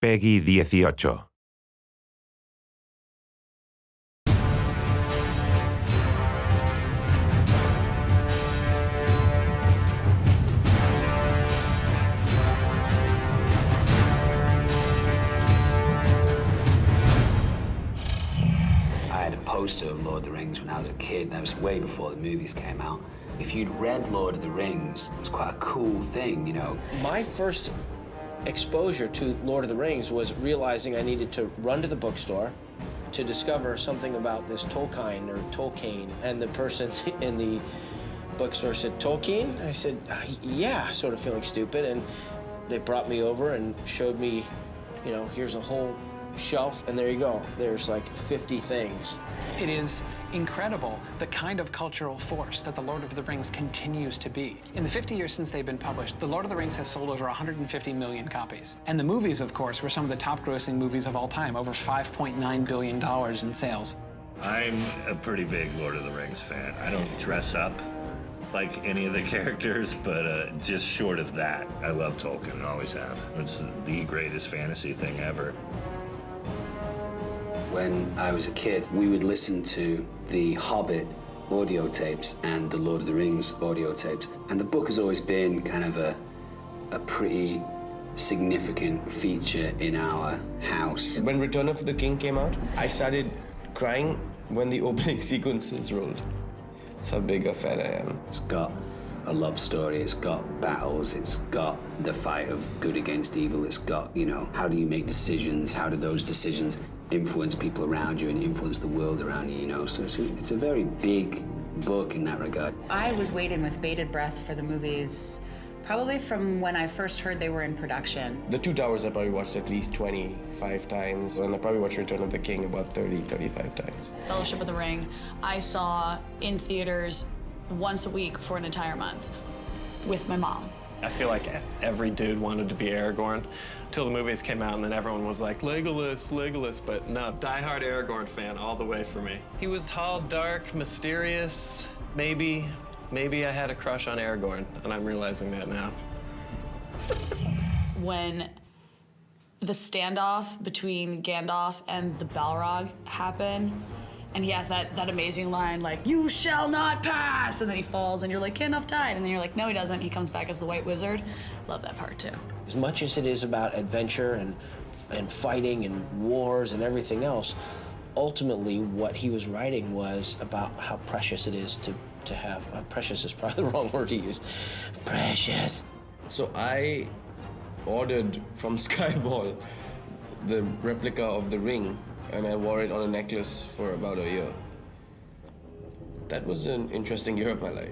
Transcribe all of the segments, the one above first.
Peggy 18. I had a poster of Lord of the Rings when I was a kid. That was way before the movies came out. If you'd read Lord of the Rings, it was quite a cool thing, you know. My first exposure to Lord of the Rings was realizing I needed to run to the bookstore to discover something about this Tolkien, and the person in the bookstore said, "Tolkien?" I said, "Yeah," sort of feeling stupid, and they brought me over and showed me, you know, here's a whole shelf, and there you go. There's like 50 things. It is incredible the kind of cultural force that The Lord of the Rings continues to be. In the 50 years since they've been published, The Lord of the Rings has sold over 150 million copies. And the movies, of course, were some of the top-grossing movies of all time, over $5.9 billion in sales. I'm a pretty big Lord of the Rings fan. I don't dress up like any of the characters, but just short of that, I love Tolkien and always have. It's the greatest fantasy thing ever. When I was a kid, we would listen to the Hobbit audio tapes and the Lord of the Rings audio tapes. And the book has always been kind of a pretty significant feature in our house. When Return of the King came out, I started crying when the opening sequences rolled. That's how big a fan I am. It's got a love story, it's got battles, it's got the fight of good against evil, it's got, you know, how do you make decisions, how do those decisions influence people around you and influence the world around you, you know? So it's a very big book in that regard. I was waiting with bated breath for the movies, probably from when I first heard they were in production. The Two Towers I probably watched at least 25 times, and I probably watched Return of the King about 30, 35 times. Fellowship of the Ring, I saw in theaters once a week for an entire month with my mom. I feel like every dude wanted to be Aragorn until the movies came out, and then everyone was like, Legolas, Legolas, but no, diehard Aragorn fan all the way for me. He was tall, dark, mysterious. Maybe I had a crush on Aragorn, and I'm realizing that now. When the standoff between Gandalf and the Balrog happened, and he has that amazing line, like, "You shall not pass!" And then he falls, and you're like, Gandalf died. And then you're like, no, he doesn't. He comes back as the White Wizard. Love that part, too. As much as it is about adventure and fighting and wars and everything else, ultimately what he was writing was about how precious it is to have, precious is probably the wrong word to use, precious. So I ordered from Skyball the replica of the ring, and I wore it on a necklace for about a year. That was an interesting year of my life.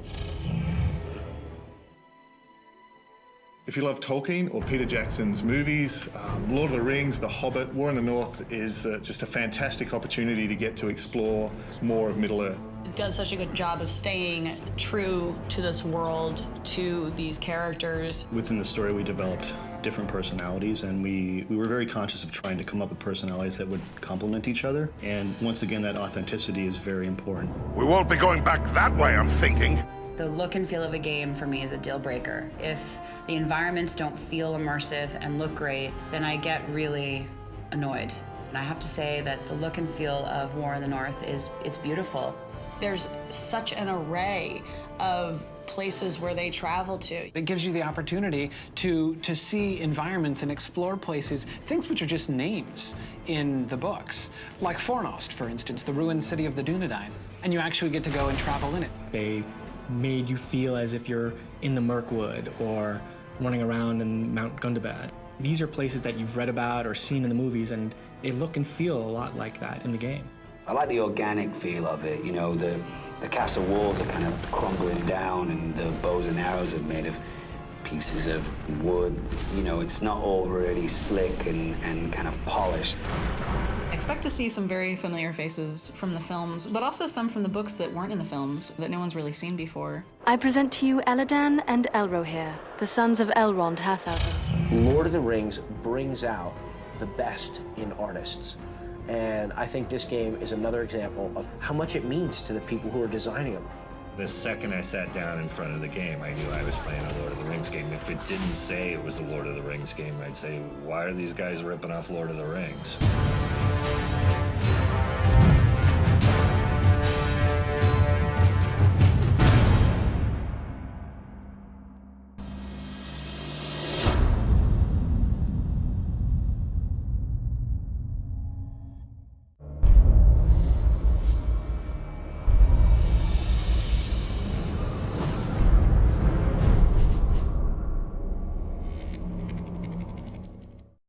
If you love Tolkien or Peter Jackson's movies, Lord of the Rings, The Hobbit, War in the North is just a fantastic opportunity to get to explore more of Middle-earth. It does such a good job of staying true to this world, to these characters. Within the story, we developed different personalities, and we were very conscious of trying to come up with personalities that would complement each other. And once again, that authenticity is very important. We won't be going back that way, I'm thinking. The look and feel of a game for me is a deal breaker. If the environments don't feel immersive and look great, then I get really annoyed. And I have to say that the look and feel of War in the North it's beautiful. There's such an array of places where they travel to. It gives you the opportunity to see environments and explore places, things which are just names in the books. Like Fornost, for instance, the ruined city of the Dunedain. And you actually get to go and travel in it. They made you feel as if you're in the Mirkwood or running around in Mount Gundabad. These are places that you've read about or seen in the movies, and they look and feel a lot like that in the game. I like the organic feel of it, you know, the castle walls are kind of crumbling down and the bows and arrows are made of pieces of wood. You know, it's not all really slick and kind of polished. Expect to see some very familiar faces from the films, but also some from the books that weren't in the films that no one's really seen before. I present to you Elladan and Elrohir, the sons of Elrond Half-Elven. Lord of the Rings brings out the best in artists. And I think this game is another example of how much it means to the people who are designing them. The second I sat down in front of the game, I knew I was playing a Lord of the Rings game. If it didn't say it was a Lord of the Rings game, I'd say, why are these guys ripping off Lord of the Rings?